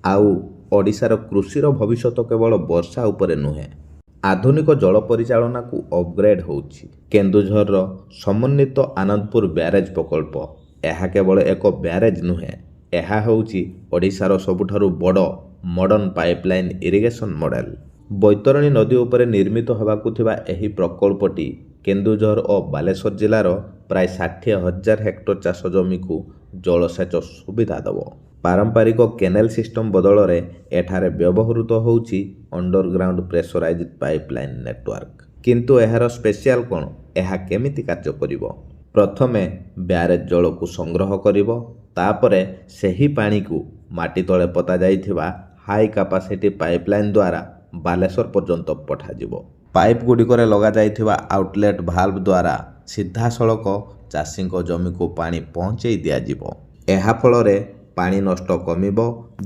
ଆଉ ଓଡ଼ିଶାର କୃଷିର ଭବିଷ୍ୟତ କେବଳ ବର୍ଷା ଉପରେ ନୁହେଁ, ଆଧୁନିକ ଜଳ ପରିଚାଳନାକୁ ଅପଗ୍ରେଡ୍ ହେଉଛି। କେନ୍ଦୁଝରର ସମନ୍ୱିତ ଆନନ୍ଦପୁର ବ୍ୟାରେଜ୍ ପ୍ରକଳ୍ପ ଏହା କେବଳ ଏକ ବ୍ୟାରେଜ୍ ନୁହେଁ, ଏହା ହେଉଛି ଓଡ଼ିଶାର ସବୁଠାରୁ ବଡ଼ modern pipeline irrigation model. Baitarani ନଦୀ ଉପରେ ନିର୍ମିତ ହେବାକୁ ଥିବା ଏହି ପ୍ରକଳ୍ପଟି କେନ୍ଦୁଝର ଓ ବାଲେଶ୍ୱର ଜିଲ୍ଲାର ପ୍ରାୟ 60,000 ହେକ୍ଟର ଚାଷ ଜମିକୁ ଜଳସେଚ ସୁବିଧା ଦେବ। ପାରମ୍ପରିକ କେନେଲ ସିଷ୍ଟମ ବଦଳରେ ଏଠାରେ ବ୍ୟବହୃତ ହେଉଛି ଅଣ୍ଡରଗ୍ରାଉଣ୍ଡ ପ୍ରେସରାଇଜ୍ଡ ପାଇପଲାଇନ୍ ନେଟୱାର୍କ। କିନ୍ତୁ ଏହାର ସ୍ପେଶିଆଲ କ'ଣ? ଏହା କେମିତି କାର୍ଯ୍ୟ କରିବ? ପ୍ରଥମେ ବ୍ୟାରେଜ୍ ଜଳକୁ ସଂଗ୍ରହ କରିବ, ତାପରେ ସେହି ପାଣିକୁ ମାଟି ତଳେ ପୋତା ଯାଇଥିବା ହାଇ କାପାସିଟି ପାଇପଲାଇନ୍ ଦ୍ୱାରା ବାଲେଶ୍ୱର ପର୍ଯ୍ୟନ୍ତ ପଠାଯିବ। ପାଇପ୍ ଗୁଡ଼ିକରେ ଲଗାଯାଇଥିବା ଆଉଟଲେଟ୍ ଭାଲ୍ଭ ଦ୍ୱାରା ସିଧାସଳଖ ଚାଷୀଙ୍କ ଜମିକୁ ପାଣି ପହଞ୍ଚାଇ ଦିଆଯିବ। ଏହା ଫଳରେ ପାଣି ନଷ୍ଟ କମିବ,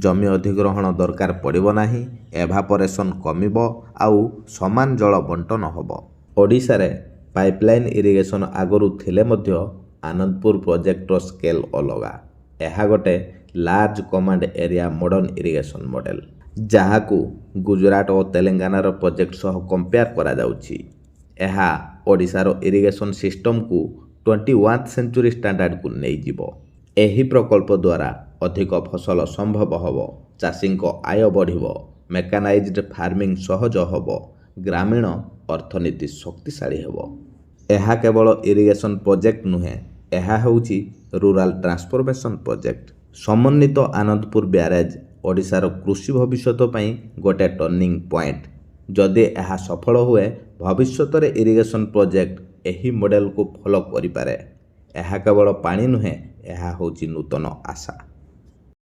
ଜମି ଅଧିଗ୍ରହଣ ଦରକାର ପଡ଼ିବ ନାହିଁ, ଏଭାପୋରେସନ୍ କମିବ ଆଉ ସମାନ ଜଳ ବଣ୍ଟନ ହେବ। ଓଡ଼ିଶାରେ ପାଇପଲାଇନ୍ ଇରିଗେସନ୍ ଆଗରୁ ଥିଲେ ମଧ୍ୟ ଆନନ୍ଦପୁର ପ୍ରୋଜେକ୍ଟର ସ୍କେଲ୍ ଅଲଗା। ଏହା ଗୋଟେ large command area modern irrigation model, ଯାହାକୁ ଗୁଜରାଟ ଓ ତେଲେଙ୍ଗାନାର ପ୍ରୋଜେକ୍ଟ ସହ କମ୍ପେୟାର କରାଯାଉଛି। ଏହା ଓଡ଼ିଶାର ଇରିଗେସନ୍ ସିଷ୍ଟମକୁ 21th ସେଞ୍ଚୁରୀ ଷ୍ଟାଣ୍ଡାର୍ଡକୁ ନେଇଯିବ। ଏହି ପ୍ରକଳ୍ପ ଦ୍ୱାରା ଅଧିକ ଫସଲ ସମ୍ଭବ ହେବ, ଚାଷୀଙ୍କ ଆୟ ବଢ଼ିବ, ମେକାନାଇଜ୍ଡ ଫାର୍ମିଂ ସହଜ ହେବ, ଗ୍ରାମୀଣ ଅର୍ଥନୀତି ଶକ୍ତିଶାଳୀ ହେବ। ଏହା କେବଳ ଇରିଗେସନ୍ ପ୍ରୋଜେକ୍ଟ ନୁହେଁ, ଏହା ହେଉଛି ରୁରାଲ ଟ୍ରାନ୍ସଫରମେସନ୍ ପ୍ରୋଜେକ୍ଟ। ସମନ୍ୱିତ ଆନନ୍ଦପୁର ବ୍ୟାରେଜ୍ ଓଡ଼ିଶାର କୃଷି ଭବିଷ୍ୟତ ପାଇଁ ଗୋଟେ ଟର୍ଣ୍ଣିଂ ପଏଣ୍ଟ। ଯଦି ଏହା ସଫଳ ହୁଏ, ଭବିଷ୍ୟତରେ ଇରିଗେସନ୍ ପ୍ରୋଜେକ୍ଟ ଏହି ମଡେଲକୁ ଫଲୋ କରିପାରେ। ଏହା କେବଳ ପାଣି ନୁହେଁ, ଏହା ହେଉଛି ନୂତନ ଆଶା।